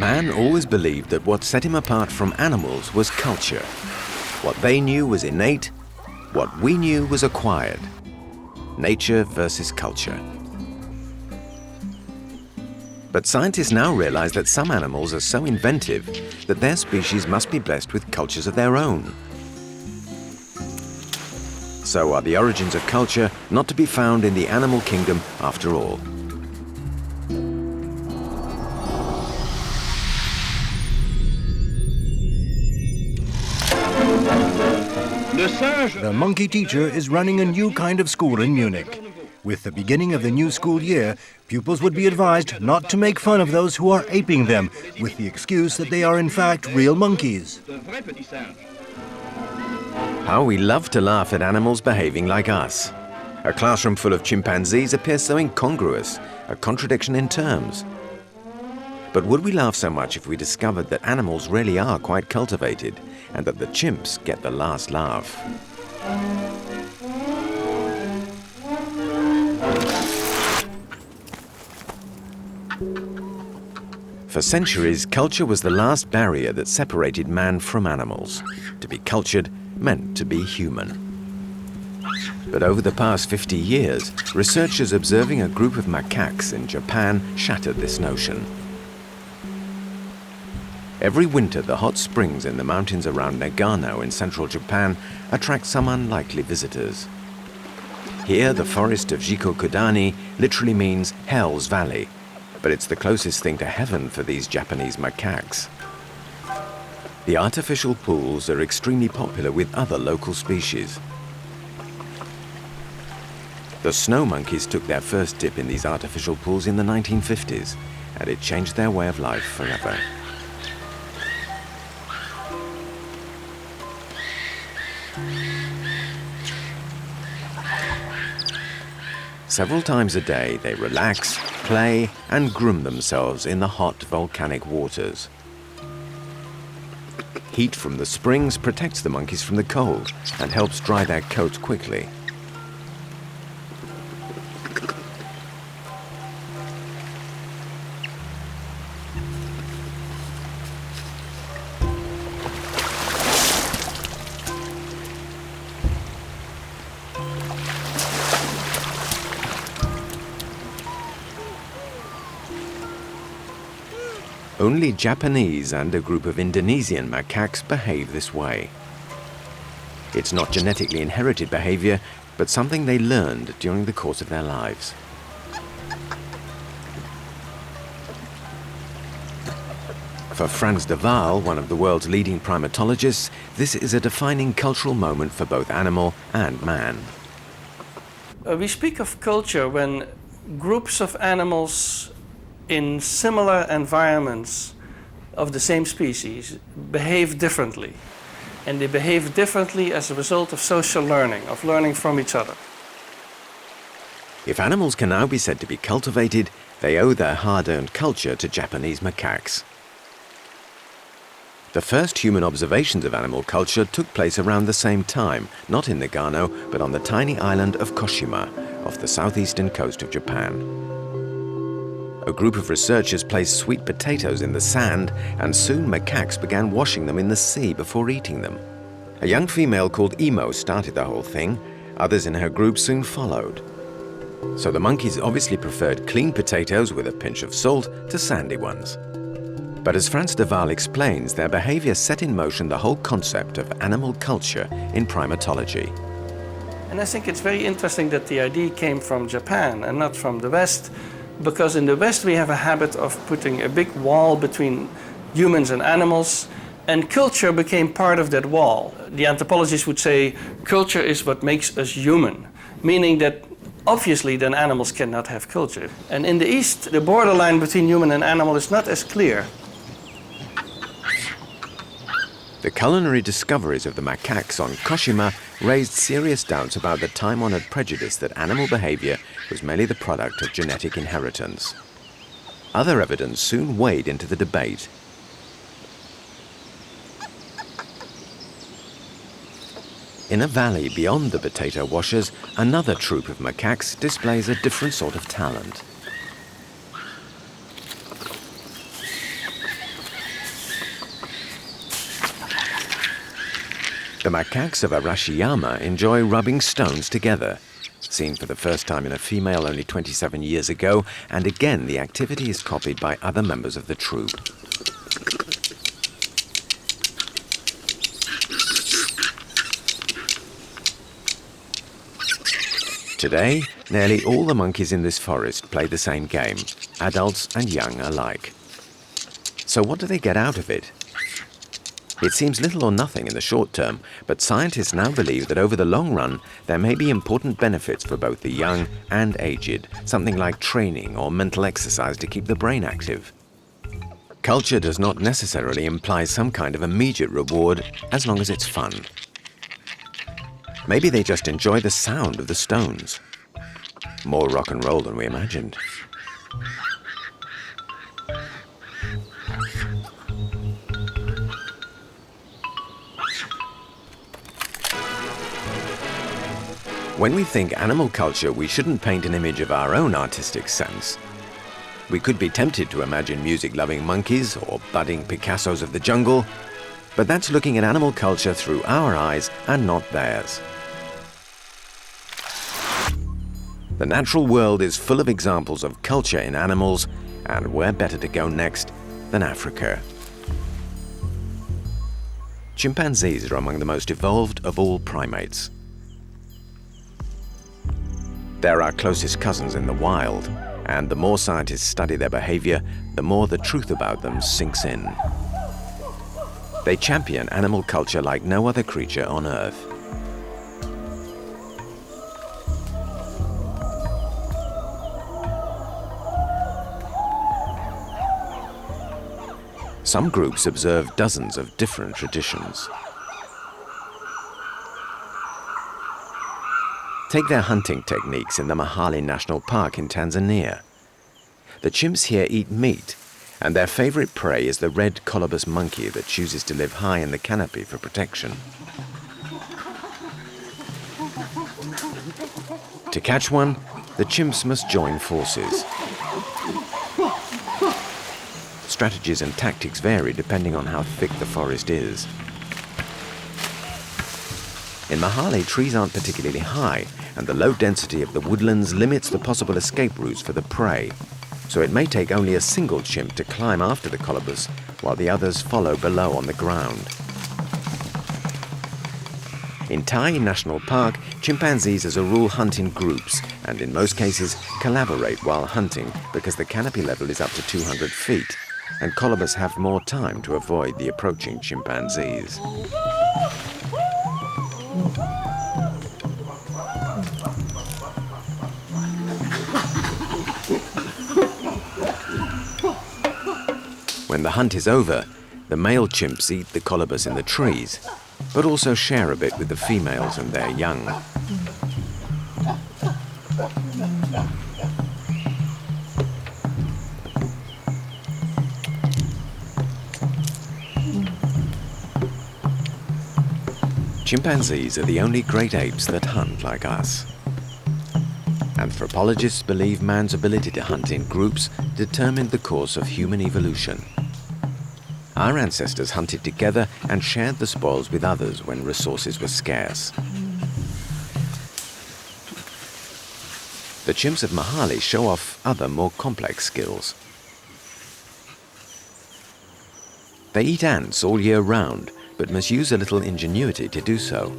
Man always believed that what set him apart from animals was culture. What they knew was innate, what we knew was acquired. Nature versus culture. But scientists now realize that some animals are so inventive that their species must be blessed with cultures of their own. So are the origins of culture not to be found in the animal kingdom after all? The monkey teacher is running a new kind of school in Munich. With the beginning of the new school year, pupils would be advised not to make fun of those who are aping them, with the excuse that they are in fact real monkeys. How we love to laugh at animals behaving like us. A classroom full of chimpanzees appears so incongruous, a contradiction in terms. But would we laugh so much if we discovered that animals really are quite cultivated and that the chimps get the last laugh? For centuries, culture was the last barrier that separated man from animals. To be cultured meant to be human. But over the past 50 years, researchers observing a group of macaques in Japan shattered this notion. Every winter, the hot springs in the mountains around Nagano in central Japan attract some unlikely visitors. Here, the forest of Jikokudani literally means Hell's Valley, but it's the closest thing to heaven for these Japanese macaques. The artificial pools are extremely popular with other local species. The snow monkeys took their first dip in these artificial pools in the 1950s, and it changed their way of life forever. Several times a day, they relax, play, and groom themselves in the hot volcanic waters. Heat from the springs protects the monkeys from the cold and helps dry their coats quickly. Only Japanese and a group of Indonesian macaques behave this way. It's not genetically inherited behavior, but something they learned during the course of their lives. For Frans de Waal, one of the world's leading primatologists, this is a defining cultural moment for both animal and man. We speak of culture when groups of animals in similar environments of the same species behave differently. And they behave differently as a result of social learning, of learning from each other. If animals can now be said to be cultivated, they owe their hard-earned culture to Japanese macaques. The first human observations of animal culture took place around the same time, not in Nagano, but on the tiny island of Koshima, off the southeastern coast of Japan. A group of researchers placed sweet potatoes in the sand, and soon macaques began washing them in the sea before eating them. A young female called Emo started the whole thing. Others in her group soon followed. So the monkeys obviously preferred clean potatoes with a pinch of salt to sandy ones. But as Frans de Waal explains, their behavior set in motion the whole concept of animal culture in primatology. And I think it's very interesting that the idea came from Japan and not from the West, because in the West we have a habit of putting a big wall between humans and animals, and culture became part of that wall. The anthropologists would say culture is what makes us human, meaning that obviously then animals cannot have culture. And in the East, the borderline between human and animal is not as clear. The culinary discoveries of the macaques on Koshima raised serious doubts about the time-honored prejudice that animal behavior was merely the product of genetic inheritance. Other evidence soon weighed into the debate. In a valley beyond the potato washers, another troop of macaques displays a different sort of talent. The macaques of Arashiyama enjoy rubbing stones together, seen for the first time in a female only 27 years ago, and again the activity is copied by other members of the troop. Today, nearly all the monkeys in this forest play the same game, adults and young alike. So what do they get out of it? It seems little or nothing in the short term, but scientists now believe that over the long run, there may be important benefits for both the young and aged, something like training or mental exercise to keep the brain active. Culture does not necessarily imply some kind of immediate reward as long as it's fun. Maybe they just enjoy the sound of the stones. More rock and roll than we imagined. When we think animal culture, we shouldn't paint an image of our own artistic sense. We could be tempted to imagine music-loving monkeys or budding Picassos of the jungle, but that's looking at animal culture through our eyes and not theirs. The natural world is full of examples of culture in animals, and where better to go next than Africa? Chimpanzees are among the most evolved of all primates. They're our closest cousins in the wild, and the more scientists study their behavior, the more the truth about them sinks in. They champion animal culture like no other creature on Earth. Some groups observe dozens of different traditions. Take their hunting techniques in the Mahale National Park in Tanzania. The chimps here eat meat, and their favorite prey is the red colobus monkey that chooses to live high in the canopy for protection. To catch one, the chimps must join forces. Strategies and tactics vary depending on how thick the forest is. In Mahale, trees aren't particularly high, and the low density of the woodlands limits the possible escape routes for the prey. So it may take only a single chimp to climb after the colobus, while the others follow below on the ground. In Tai National Park, chimpanzees as a rule hunt in groups, and in most cases collaborate while hunting because the canopy level is up to 200 feet, and colobus have more time to avoid the approaching chimpanzees. When the hunt is over, the male chimps eat the colobus in the trees, but also share a bit with the females and their young. Chimpanzees are the only great apes that hunt like us. Anthropologists believe man's ability to hunt in groups determined the course of human evolution. Our ancestors hunted together and shared the spoils with others when resources were scarce. The chimps of Mahale show off other more complex skills. They eat ants all year round, but must use a little ingenuity to do so.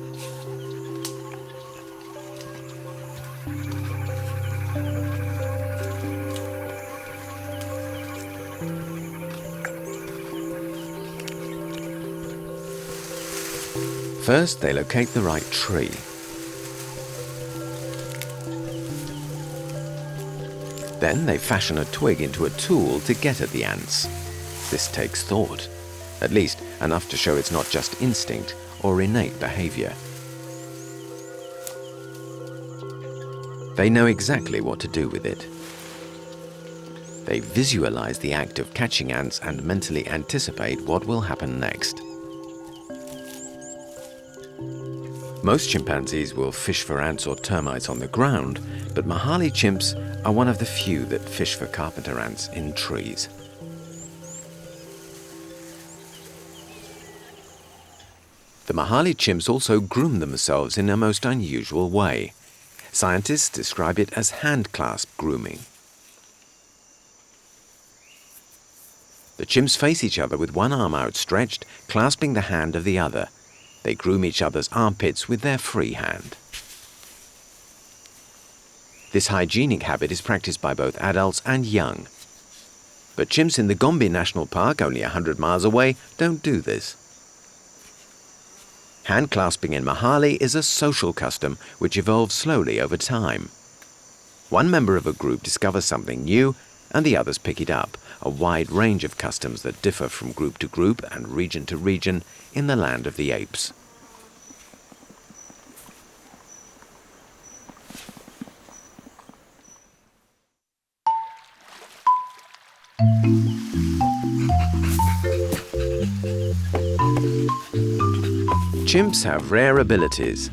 First, they locate the right tree. Then they fashion a twig into a tool to get at the ants. This takes thought, at least enough to show it's not just instinct or innate behavior. They know exactly what to do with it. They visualize the act of catching ants and mentally anticipate what will happen next. Most chimpanzees will fish for ants or termites on the ground, but Mahale chimps are one of the few that fish for carpenter ants in trees. The Mahali chimps also groom themselves in a most unusual way. Scientists describe it as hand-clasp grooming. The chimps face each other with one arm outstretched, clasping the hand of the other. They groom each other's armpits with their free hand. This hygienic habit is practiced by both adults and young. But chimps in the Gombe National Park, only 100 miles away, don't do this. Hand clasping in Mahali is a social custom which evolves slowly over time. One member of a group discovers something new and the others pick it up, a wide range of customs that differ from group to group and region to region in the land of the apes. Chimps have rare abilities.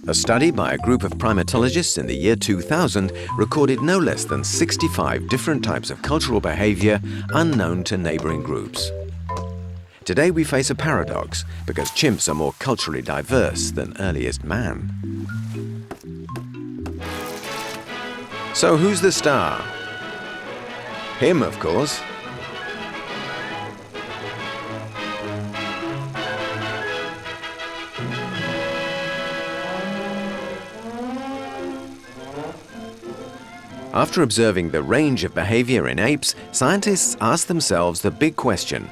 A study by a group of primatologists in the year 2000 recorded no less than 65 different types of cultural behavior unknown to neighboring groups. Today we face a paradox because chimps are more culturally diverse than earliest man. So who's the star? Him, of course. After observing the range of behavior in apes, scientists ask themselves the big question: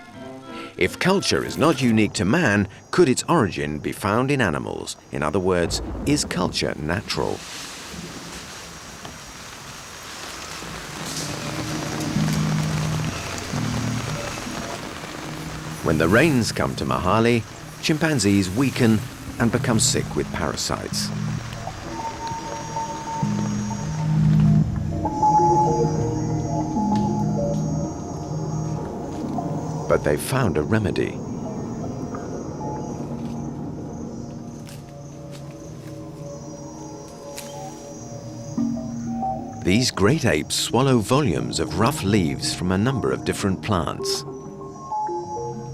if culture is not unique to man, could its origin be found in animals? In other words, is culture natural? When the rains come to Mahali, chimpanzees weaken and become sick with parasites. But they've found a remedy. These great apes swallow volumes of rough leaves from a number of different plants.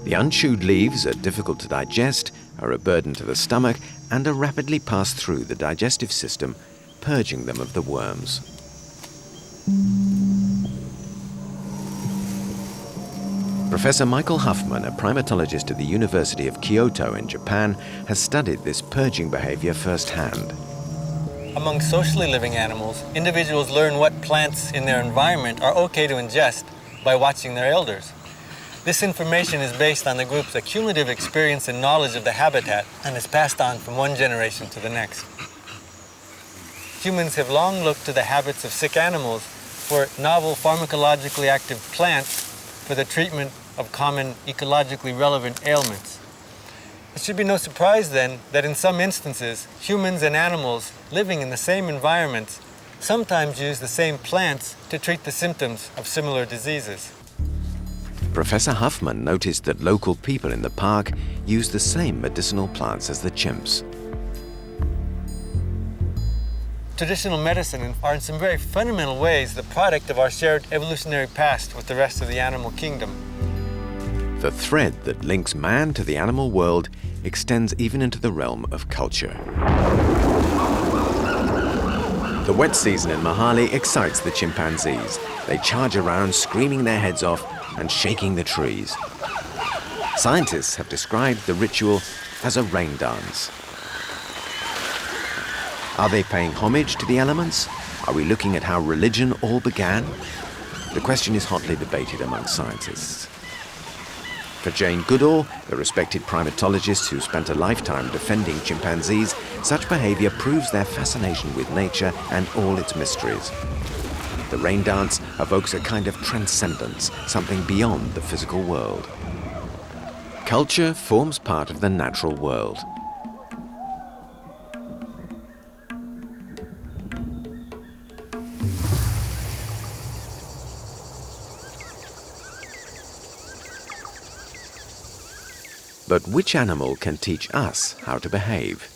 The unchewed leaves are difficult to digest, are a burden to the stomach, and are rapidly passed through the digestive system, purging them of the worms. Professor Michael Huffman, a primatologist at the University of Kyoto in Japan, has studied this purging behavior firsthand. Among socially living animals, individuals learn what plants in their environment are okay to ingest by watching their elders. This information is based on the group's accumulative experience and knowledge of the habitat and is passed on from one generation to the next. Humans have long looked to the habits of sick animals for novel pharmacologically active plants for the treatment of common ecologically relevant ailments. It should be no surprise then that in some instances, humans and animals living in the same environments sometimes use the same plants to treat the symptoms of similar diseases. Professor Huffman noticed that local people in the park use the same medicinal plants as the chimps. Traditional medicine are in some very fundamental ways the product of our shared evolutionary past with the rest of the animal kingdom. The thread that links man to the animal world extends even into the realm of culture. The wet season in Mahali excites the chimpanzees. They charge around, screaming their heads off and shaking the trees. Scientists have described the ritual as a rain dance. Are they paying homage to the elements? Are we looking at how religion all began? The question is hotly debated among scientists. For Jane Goodall, the respected primatologist who spent a lifetime defending chimpanzees, such behavior proves their fascination with nature and all its mysteries. The rain dance evokes a kind of transcendence, something beyond the physical world. Culture forms part of the natural world. But which animal can teach us how to behave?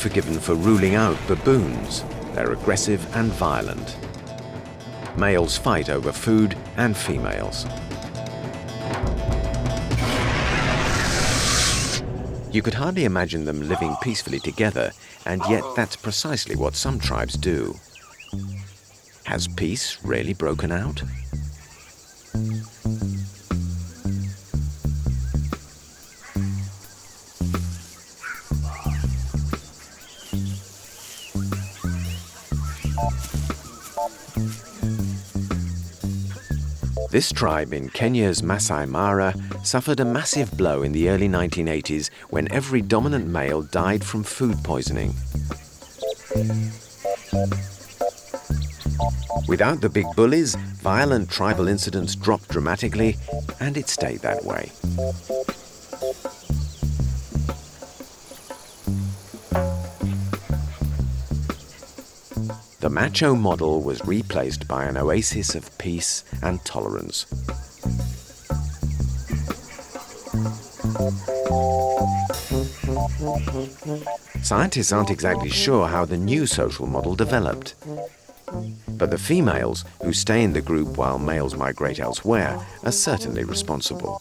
forgiven for ruling out baboons. They're aggressive and violent. Males fight over food and females. You could hardly imagine them living peacefully together, and yet that's precisely what some tribes do. Has peace really broken out? This tribe in Kenya's Masai Mara suffered a massive blow in the early 1980s when every dominant male died from food poisoning. Without the big bullies, violent tribal incidents dropped dramatically, and it stayed that way. The macho model was replaced by an oasis of peace and tolerance. Scientists aren't exactly sure how the new social model developed. But the females, who stay in the group while males migrate elsewhere, are certainly responsible.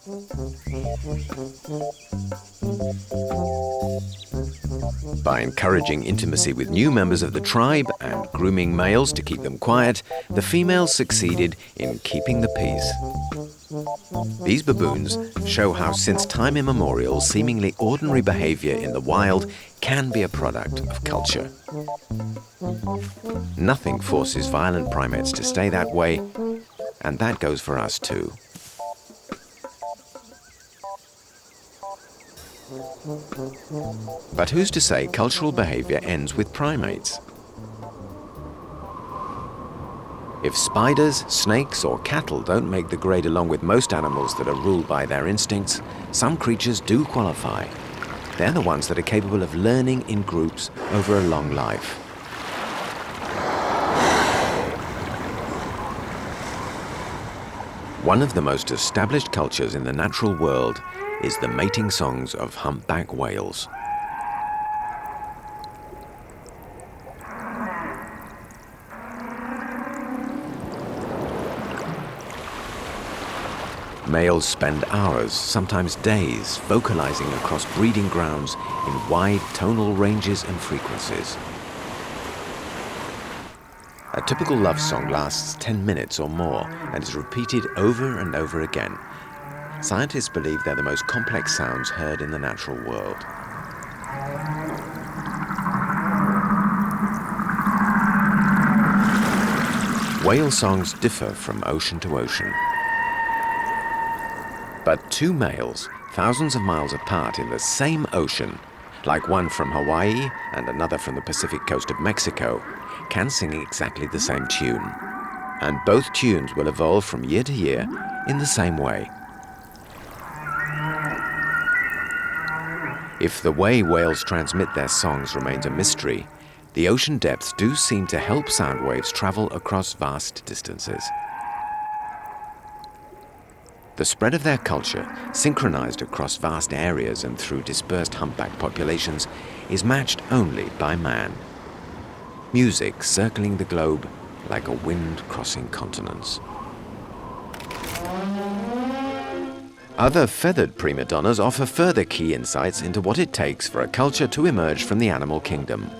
By encouraging intimacy with new members of the tribe and grooming males to keep them quiet, the females succeeded in keeping the peace. These baboons show how since time immemorial, seemingly ordinary behavior in the wild can be a product of culture. Nothing forces violent primates to stay that way, and that goes for us too. But who's to say cultural behavior ends with primates? If spiders, snakes, or cattle don't make the grade along with most animals that are ruled by their instincts, some creatures do qualify. They're the ones that are capable of learning in groups over a long life. One of the most established cultures in the natural world is the mating songs of humpback whales. Males spend hours, sometimes days, vocalizing across breeding grounds in wide tonal ranges and frequencies. A typical love song lasts 10 minutes or more and is repeated over and over again. Scientists believe they're the most complex sounds heard in the natural world. Whale songs differ from ocean to ocean. But two males, thousands of miles apart in the same ocean, like one from Hawaii and another from the Pacific coast of Mexico, can sing exactly the same tune. And both tunes will evolve from year to year in the same way. If the way whales transmit their songs remains a mystery, the ocean depths do seem to help sound waves travel across vast distances. The spread of their culture, synchronized across vast areas and through dispersed humpback populations, is matched only by man. Music circling the globe like a wind crossing continents. Other feathered prima donnas offer further key insights into what it takes for a culture to emerge from the animal kingdom.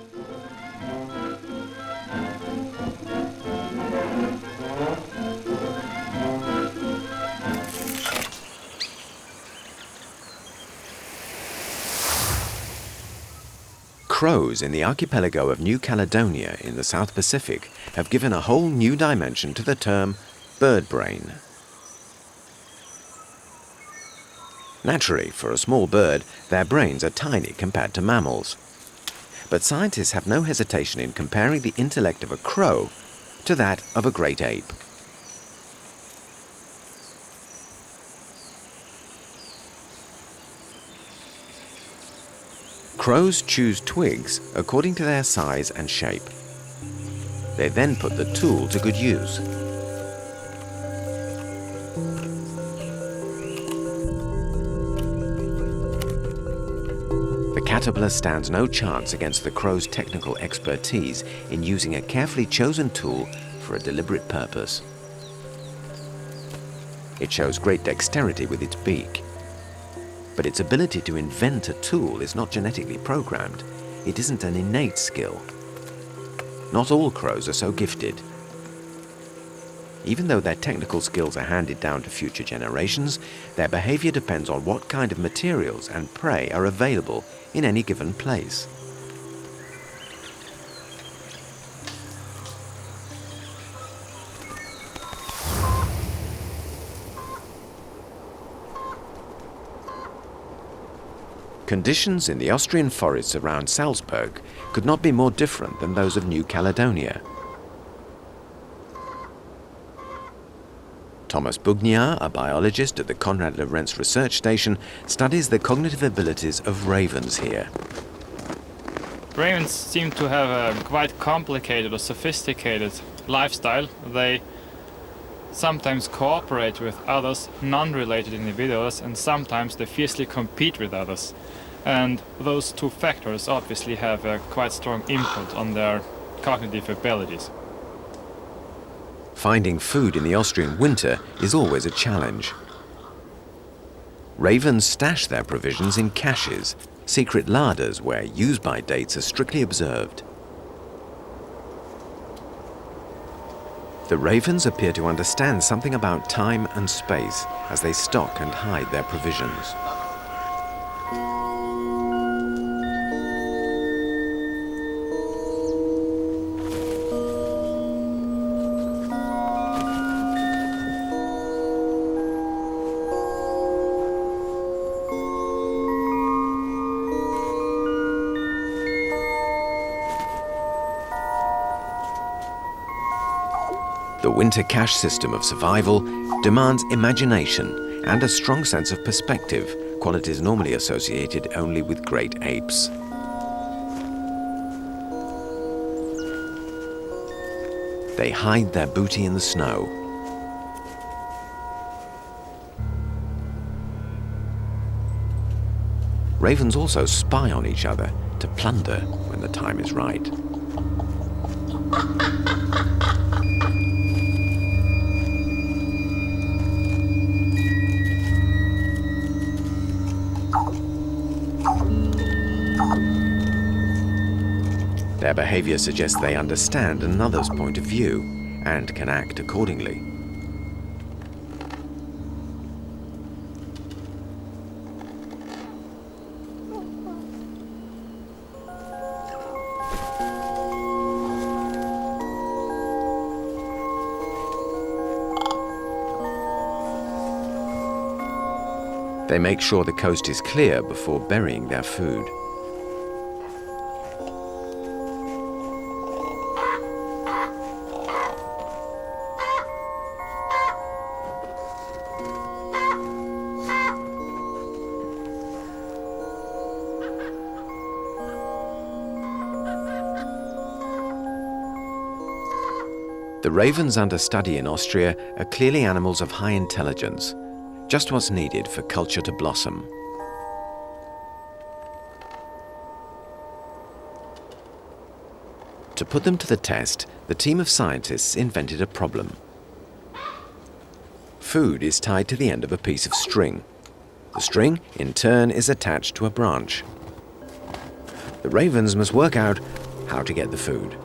Crows in the archipelago of New Caledonia in the South Pacific have given a whole new dimension to the term bird brain. Naturally, for a small bird, their brains are tiny compared to mammals. But scientists have no hesitation in comparing the intellect of a crow to that of a great ape. Crows choose twigs according to their size and shape. They then put the tool to good use. The caterpillar stands no chance against the crow's technical expertise in using a carefully chosen tool for a deliberate purpose. It shows great dexterity with its beak. But its ability to invent a tool is not genetically programmed. It isn't an innate skill. Not all crows are so gifted. Even though their technical skills are handed down to future generations, their behavior depends on what kind of materials and prey are available in any given place. Conditions in the Austrian forests around Salzburg could not be more different than those of New Caledonia. Thomas Bugniar, a biologist at the Konrad Lorenz Research Station, studies the cognitive abilities of ravens here. Ravens seem to have a quite complicated or sophisticated lifestyle. They sometimes cooperate with others, non-related individuals, and sometimes they fiercely compete with others. And those two factors obviously have a quite strong input on their cognitive abilities. Finding food in the Austrian winter is always a challenge. Ravens stash their provisions in caches, secret larders where use-by dates are strictly observed. The ravens appear to understand something about time and space as they stock and hide their provisions. The winter cache system of survival demands imagination and a strong sense of perspective, qualities normally associated only with great apes. They hide their booty in the snow. Ravens also spy on each other to plunder when the time is right. Their behavior suggests they understand another's point of view and can act accordingly. They make sure the coast is clear before burying their food. The ravens under study in Austria are clearly animals of high intelligence, just what's needed for culture to blossom. To put them to the test, the team of scientists invented a problem. Food is tied to the end of a piece of string. The string, in turn, is attached to a branch. The ravens must work out how to get the food.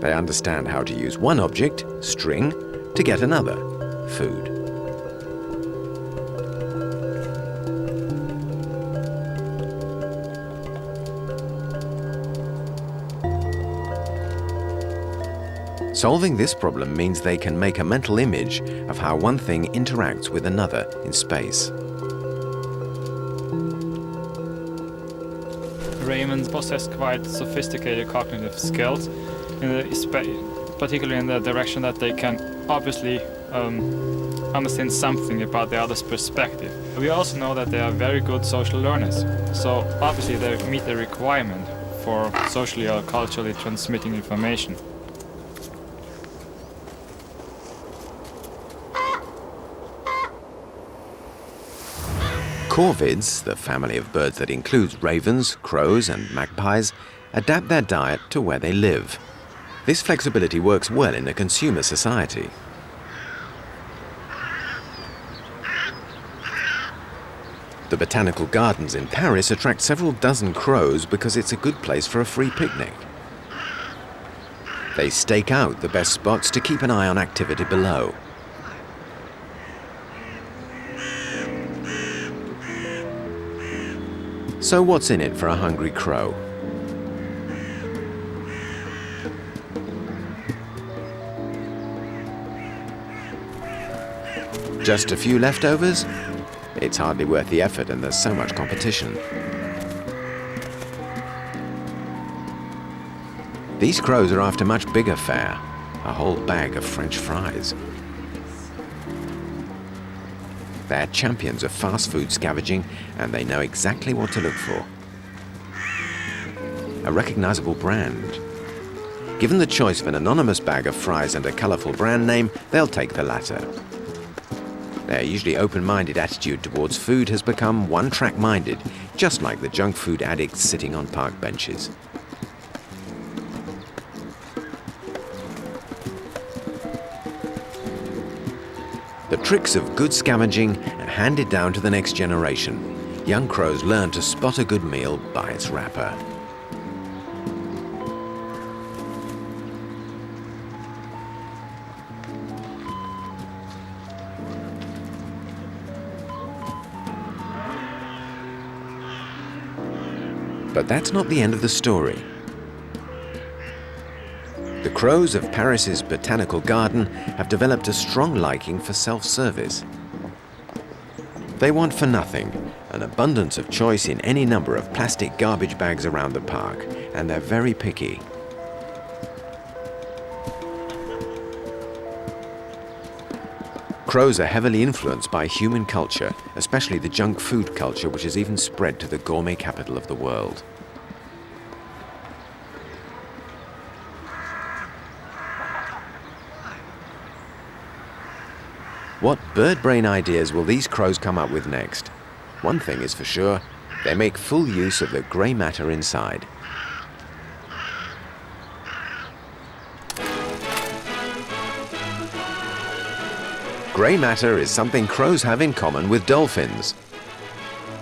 They understand how to use one object, string, to get another, food. Solving this problem means they can make a mental image of how one thing interacts with another in space. Ravens possess quite sophisticated cognitive skills, particularly in the direction that they can obviously understand something about the other's perspective. We also know that they are very good social learners, so obviously they meet the requirement for socially or culturally transmitting information. Corvids, the family of birds that includes ravens, crows and magpies, adapt their diet to where they live. This flexibility works well in a consumer society. The botanical gardens in Paris attract several dozen crows because it's a good place for a free picnic. They stake out the best spots to keep an eye on activity below. So what's in it for a hungry crow? Just a few leftovers? It's hardly worth the effort, and there's so much competition. These crows are after much bigger fare, a whole bag of French fries. They're champions of fast food scavenging, and they know exactly what to look for. A recognizable brand. Given the choice of an anonymous bag of fries and a colorful brand name, they'll take the latter. Their usually open-minded attitude towards food has become one-track minded, just like the junk food addicts sitting on park benches. The tricks of good scavenging are handed down to the next generation. Young crows learn to spot a good meal by its wrapper. But that's not the end of the story. The crows of Paris's botanical garden have developed a strong liking for self-service. They want for nothing, an abundance of choice in any number of plastic garbage bags around the park, and they're very picky. Crows are heavily influenced by human culture, especially the junk food culture, which has even spread to the gourmet capital of the world. What bird brain ideas will these crows come up with next? One thing is for sure, they make full use of the grey matter inside. Grey matter is something crows have in common with dolphins.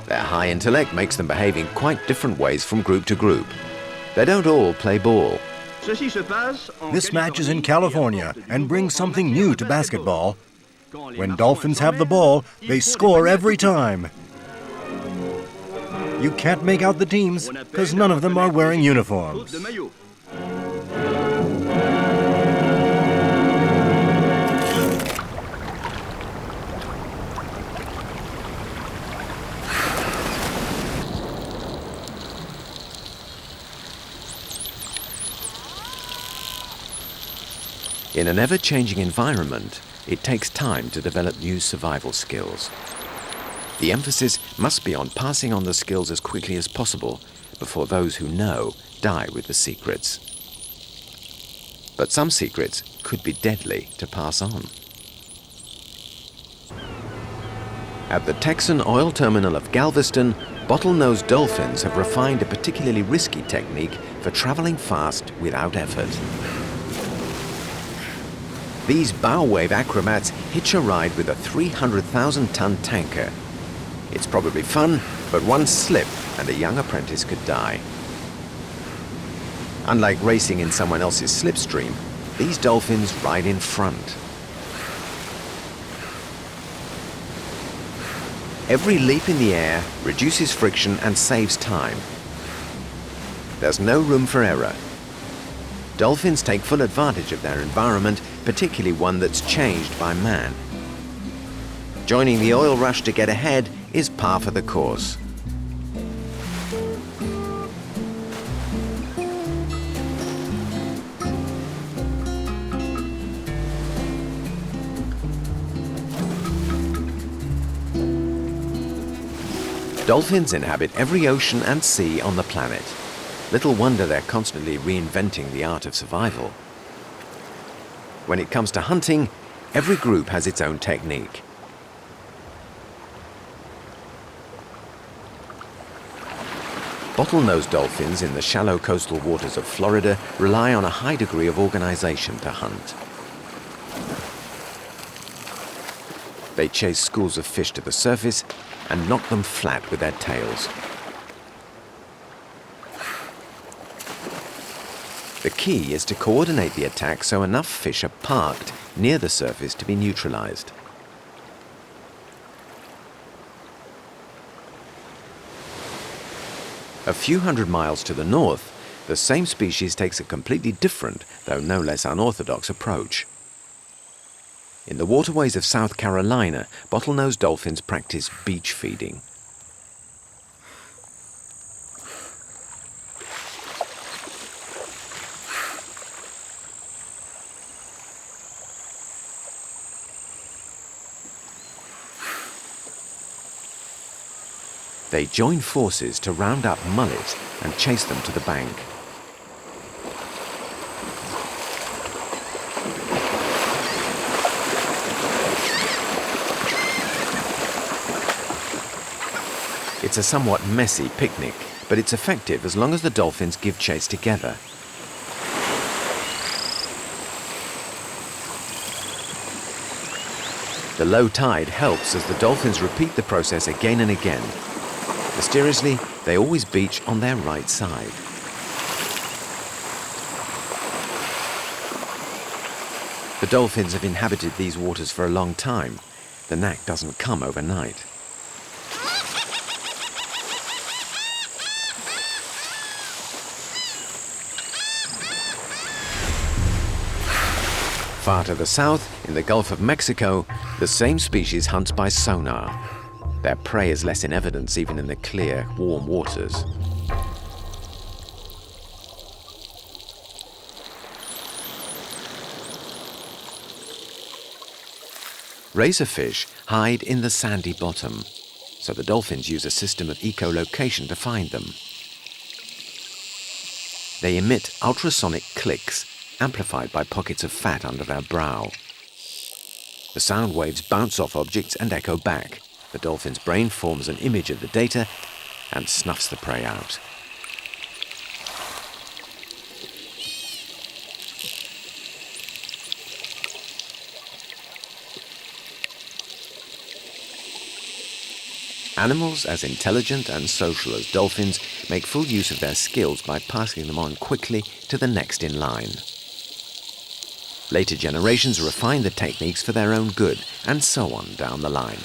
Their high intellect makes them behave in quite different ways from group to group. They don't all play ball. This match is in California and brings something new to basketball. When dolphins have the ball, they score every time. You can't make out the teams because none of them are wearing uniforms. In an ever-changing environment, it takes time to develop new survival skills. The emphasis must be on passing on the skills as quickly as possible before those who know die with the secrets. But some secrets could be deadly to pass on. At the Texan oil terminal of Galveston, bottlenose dolphins have refined a particularly risky technique for traveling fast without effort. These bow wave acrobats hitch a ride with a 300,000-ton tanker. It's probably fun, but one slip and a young apprentice could die. Unlike racing in someone else's slipstream, these dolphins ride in front. Every leap in the air reduces friction and saves time. There's no room for error. Dolphins take full advantage of their environment, particularly one that's changed by man. Joining the oil rush to get ahead is par for the course. Dolphins inhabit every ocean and sea on the planet. Little wonder they're constantly reinventing the art of survival. When it comes to hunting, every group has its own technique. Bottlenose dolphins in the shallow coastal waters of Florida rely on a high degree of organization to hunt. They chase schools of fish to the surface and knock them flat with their tails. The key is to coordinate the attack so enough fish are parked near the surface to be neutralized. A few hundred miles to the north, the same species takes a completely different, though no less unorthodox, approach. In the waterways of South Carolina, bottlenose dolphins practice beach feeding. They join forces to round up mullet and chase them to the bank. It's a somewhat messy picnic, but it's effective as long as the dolphins give chase together. The low tide helps as the dolphins repeat the process again and again. Mysteriously, they always beach on their right side. The dolphins have inhabited these waters for a long time. The knack doesn't come overnight. Far to the south, in the Gulf of Mexico, the same species hunts by sonar. Their prey is less in evidence even in the clear, warm waters. Razorfish hide in the sandy bottom, so the dolphins use a system of echolocation to find them. They emit ultrasonic clicks, amplified by pockets of fat under their brow. The sound waves bounce off objects and echo back. The dolphin's brain forms an image of the data and snuffs the prey out. Animals as intelligent and social as dolphins make full use of their skills by passing them on quickly to the next in line. Later generations refine the techniques for their own good, and so on down the line.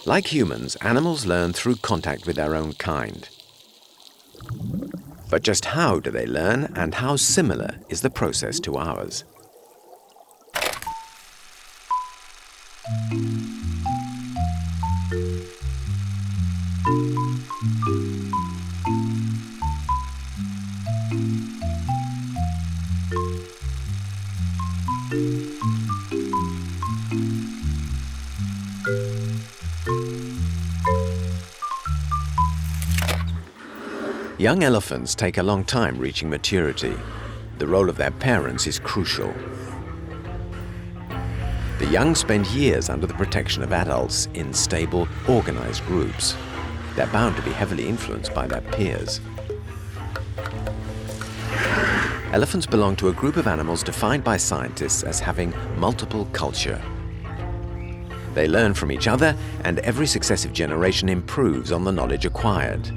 Like humans, animals learn through contact with their own kind. But just how do they learn, and how similar is the process to ours? Young elephants take a long time reaching maturity. The role of their parents is crucial. The young spend years under the protection of adults in stable, organized groups. They're bound to be heavily influenced by their peers. Elephants belong to a group of animals defined by scientists as having multiple culture. They learn from each other, and every successive generation improves on the knowledge acquired.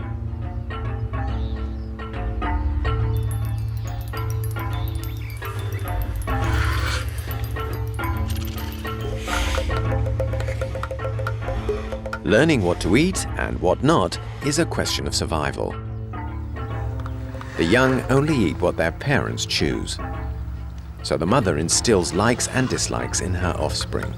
Learning what to eat and what not is a question of survival. The young only eat what their parents choose. So the mother instills likes and dislikes in her offspring.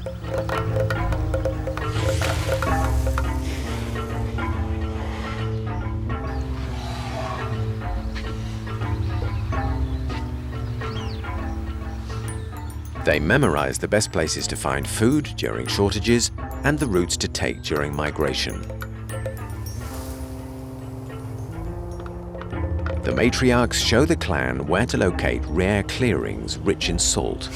They memorize the best places to find food during shortages and the routes to take during migration. The matriarchs show the clan where to locate rare clearings rich in salt.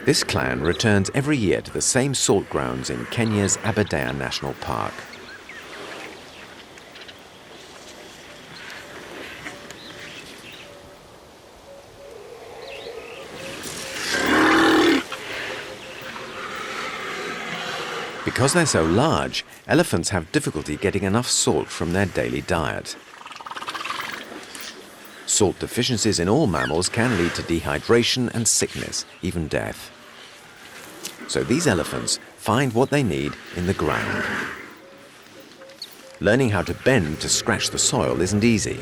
This clan returns every year to the same salt grounds in Kenya's Aberdare National Park. Because they're so large, elephants have difficulty getting enough salt from their daily diet. Salt deficiencies in all mammals can lead to dehydration and sickness, even death. So these elephants find what they need in the ground. Learning how to bend to scratch the soil isn't easy.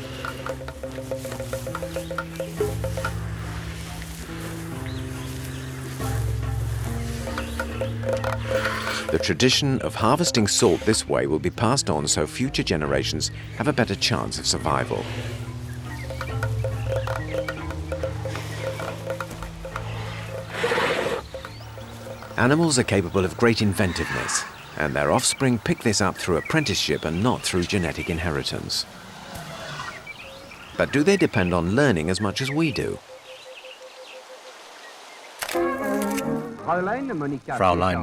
The tradition of harvesting salt this way will be passed on so future generations have a better chance of survival. Animals are capable of great inventiveness, and their offspring pick this up through apprenticeship and not through genetic inheritance. But do they depend on learning as much as we do? Fraulein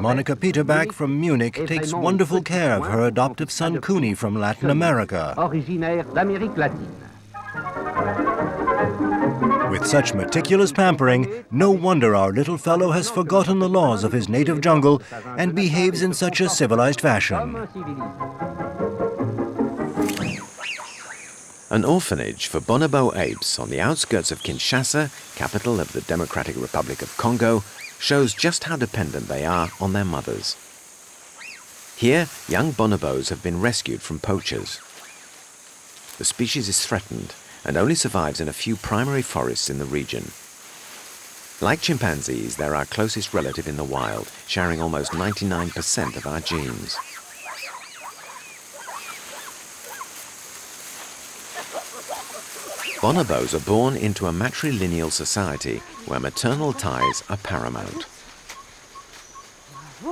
Monika Peterback from Munich takes wonderful care of her adoptive son Kuni from Latin America. With such meticulous pampering, no wonder our little fellow has forgotten the laws of his native jungle and behaves in such a civilized fashion. An orphanage for bonobo apes on the outskirts of Kinshasa, capital of the Democratic Republic of Congo, shows just how dependent they are on their mothers. Here, young bonobos have been rescued from poachers. The species is threatened and only survives in a few primary forests in the region. Like chimpanzees, they're our closest relative in the wild, sharing almost 99% of our genes. Bonobos are born into a matrilineal society where maternal ties are paramount.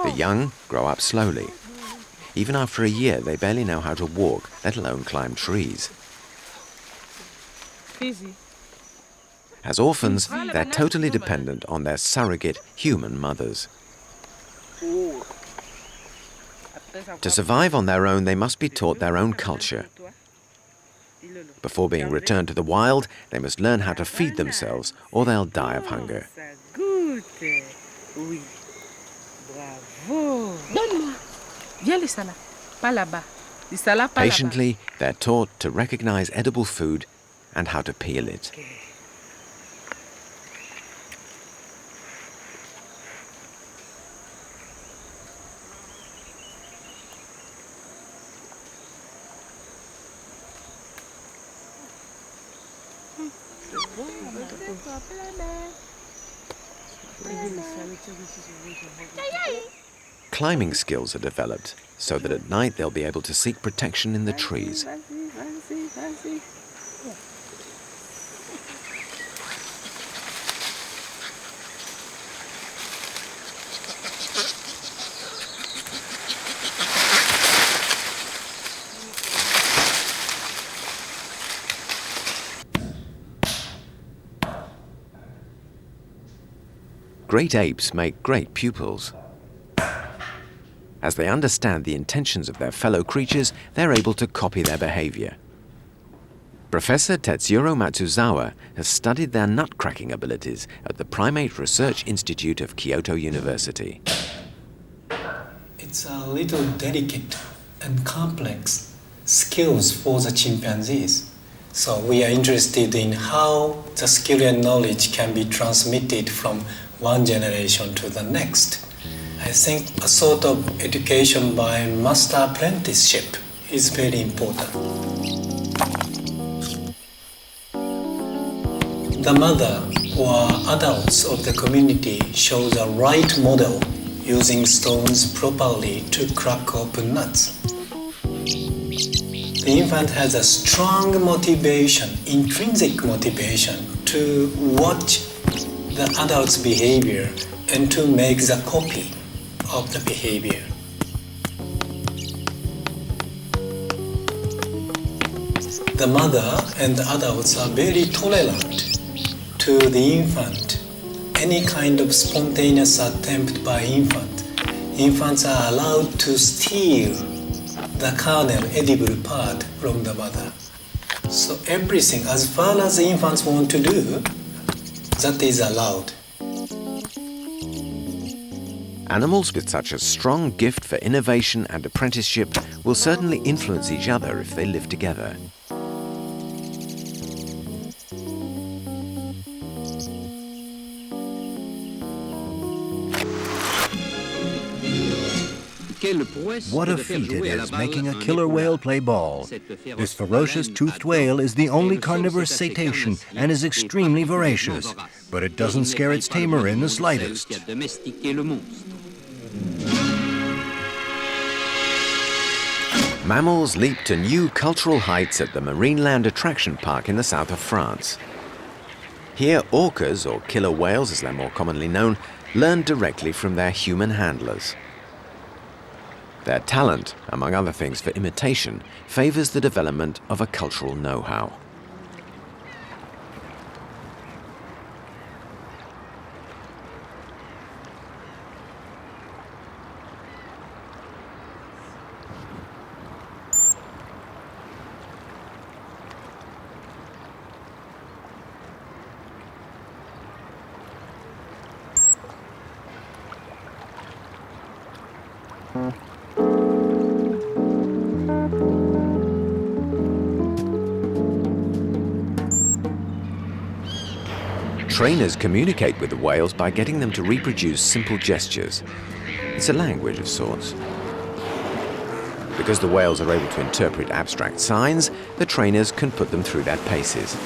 The young grow up slowly. Even after a year, they barely know how to walk, let alone climb trees. As orphans, they're totally dependent on their surrogate human mothers. To survive on their own, they must be taught their own culture. Before being returned to the wild, they must learn how to feed themselves or they'll die of hunger. Patiently, they're taught to recognize edible food and how to peel it. Climbing skills are developed so that at night they'll be able to seek protection in the trees. Great apes make great pupils. As they understand the intentions of their fellow creatures, they're able to copy their behavior. Professor Tetsuro Matsuzawa has studied their nut-cracking abilities at the Primate Research Institute of Kyoto University. It's a little delicate and complex skills for the chimpanzees. So we are interested in how the skill and knowledge can be transmitted from one generation to the next. I think a sort of education by master apprenticeship is very important. The mother or adults of the community show the right model using stones properly to crack open nuts. The infant has a strong motivation, intrinsic motivation, to watch the adult's behavior and to make the copy of the behavior. The mother and the adults are very tolerant to the infant any kind of spontaneous attempt by infant. Infants are allowed to steal the kernel, edible part from the mother. So everything, as far as the infants want to do, that is allowed. Animals with such a strong gift for innovation and apprenticeship will certainly influence each other if they live together. What a feat it is making a killer whale play ball. This ferocious toothed whale is the only carnivorous cetacean and is extremely voracious, but it doesn't scare its tamer in the slightest. Mammals leap to new cultural heights at the Marineland Attraction Park in the south of France. Here, orcas, or killer whales as they're more commonly known, learn directly from their human handlers. Their talent, among other things for imitation, favors the development of a cultural know-how. Trainers communicate with the whales by getting them to reproduce simple gestures. It's a language of sorts. Because the whales are able to interpret abstract signs, the trainers can put them through their paces.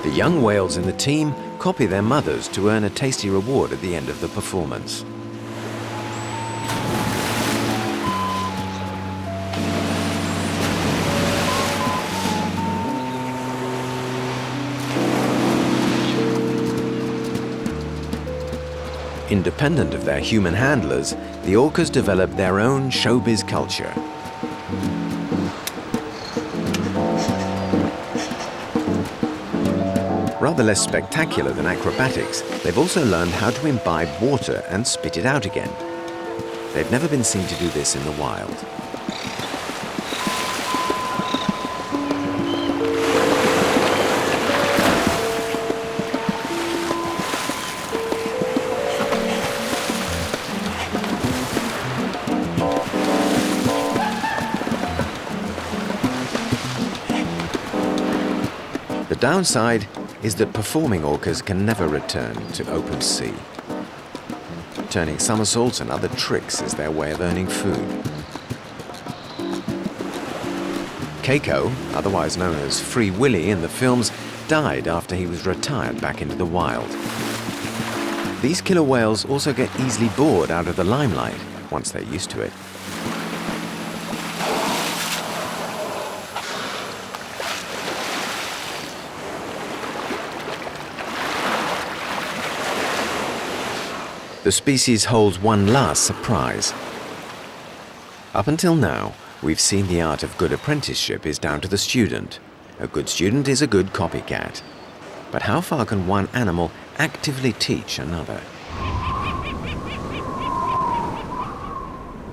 The young whales in the team copy their mothers to earn a tasty reward at the end of the performance. Independent of their human handlers, the orcas develop their own showbiz culture. Rather less spectacular than acrobatics, they've also learned how to imbibe water and spit it out again. They've never been seen to do this in the wild. The downside is that performing orcas can never return to open sea. Turning somersaults and other tricks is their way of earning food. Keiko, otherwise known as Free Willy in the films, died after he was retired back into the wild. These killer whales also get easily bored out of the limelight once they're used to it. The species holds one last surprise. Up until now, we've seen the art of good apprenticeship is down to the student. A good student is a good copycat. But how far can one animal actively teach another?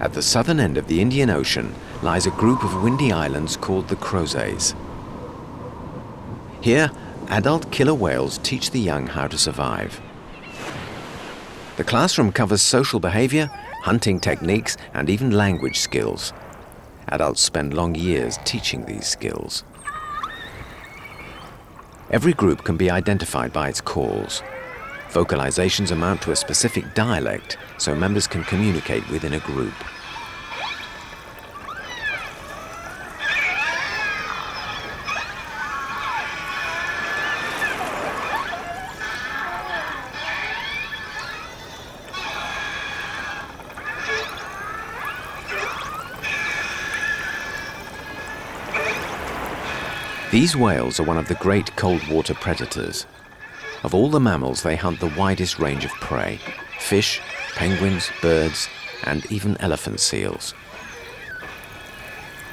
At the southern end of the Indian Ocean lies a group of windy islands called the Crozets. Here, adult killer whales teach the young how to survive. The classroom covers social behavior, hunting techniques, and even language skills. Adults spend long years teaching these skills. Every group can be identified by its calls. Vocalizations amount to a specific dialect, so members can communicate within a group. These whales are one of the great cold water predators. Of all the mammals, they hunt the widest range of prey: fish, penguins, birds, and even elephant seals.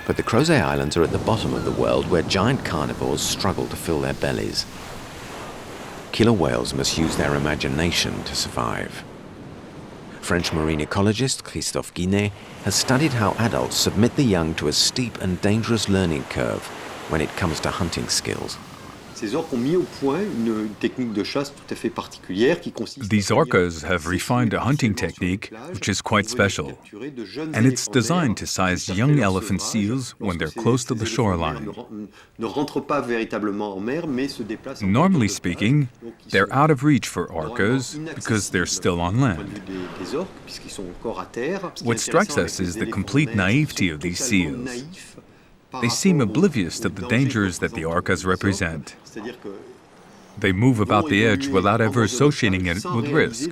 But the Crozet Islands are at the bottom of the world, where giant carnivores struggle to fill their bellies. Killer whales must use their imagination to survive. French marine ecologist Christophe Guinet has studied how adults submit the young to a steep and dangerous learning curve when it comes to hunting skills. Ces orques ont mis au point une technique de chasse tout à fait particulière qui consiste. These orcas have refined a hunting technique which is quite special, and it's designed to size young elephant seals when they're close to the shoreline. Normally speaking, they're out of reach for orcas because they're still on land. What strikes us is the complete naivety of these seals. They seem oblivious to the dangers that the orcas represent. They move about the edge without ever associating it with risk.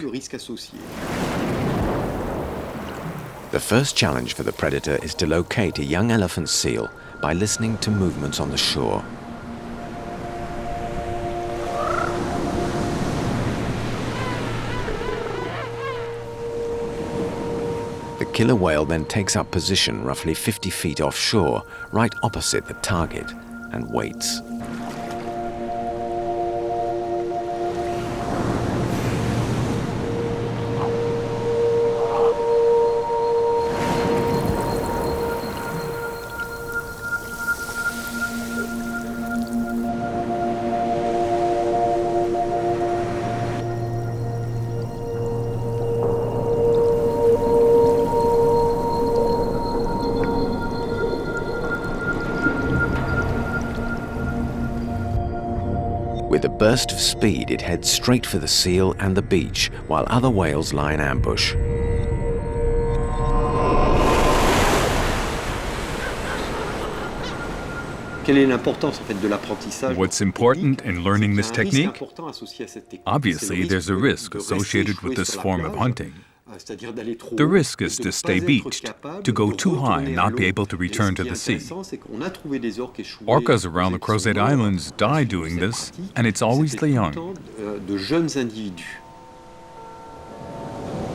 The first challenge for the predator is to locate a young elephant seal by listening to movements on the shore. The killer whale then takes up position roughly 50 feet offshore, right opposite the target, and waits. With a burst of speed, it heads straight for the seal and the beach, while other whales lie in ambush. What's important in learning this technique? Obviously, there's a risk associated with this form of hunting. The risk is to stay beached, to go too high and not be able to return to the sea. Orcas around the Crozet Islands die doing this, and it's always the young.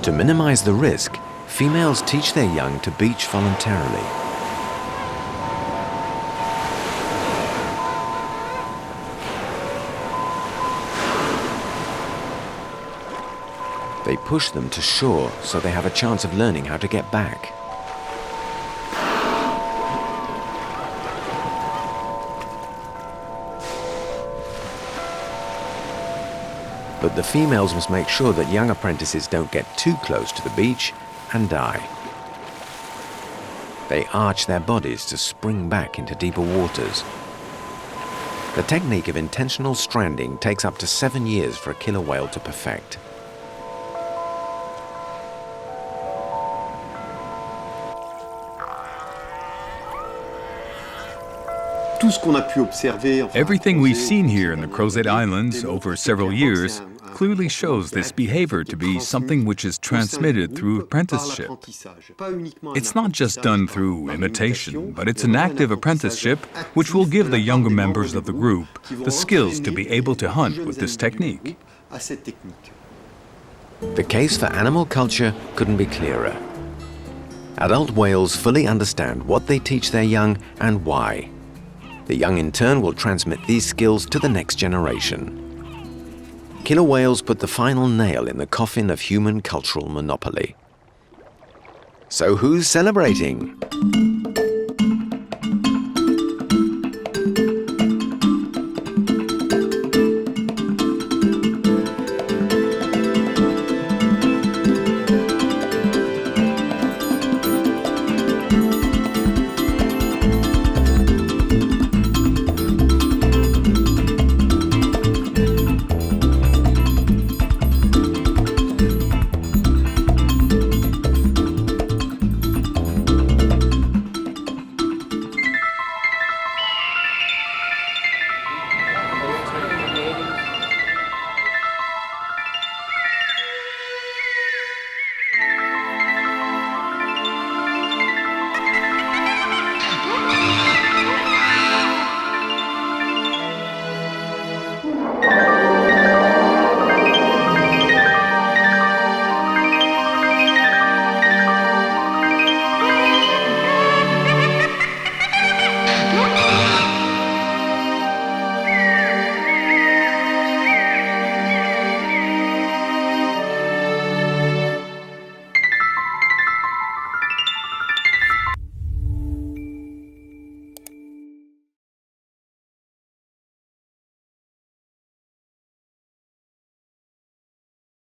To minimize the risk, females teach their young to beach voluntarily. They push them to shore so they have a chance of learning how to get back. But the females must make sure that young apprentices don't get too close to the beach and die. They arch their bodies to spring back into deeper waters. The technique of intentional stranding takes up to 7 years for a killer whale to perfect. Everything we've seen here in the Crozet Islands over several years clearly shows this behavior to be something which is transmitted through apprenticeship. It's not just done through imitation, but it's an active apprenticeship which will give the younger members of the group the skills to be able to hunt with this technique. The case for animal culture couldn't be clearer. Adult whales fully understand what they teach their young and why. The young in turn will transmit these skills to the next generation. Killer whales put the final nail in the coffin of human cultural monopoly. So who's celebrating?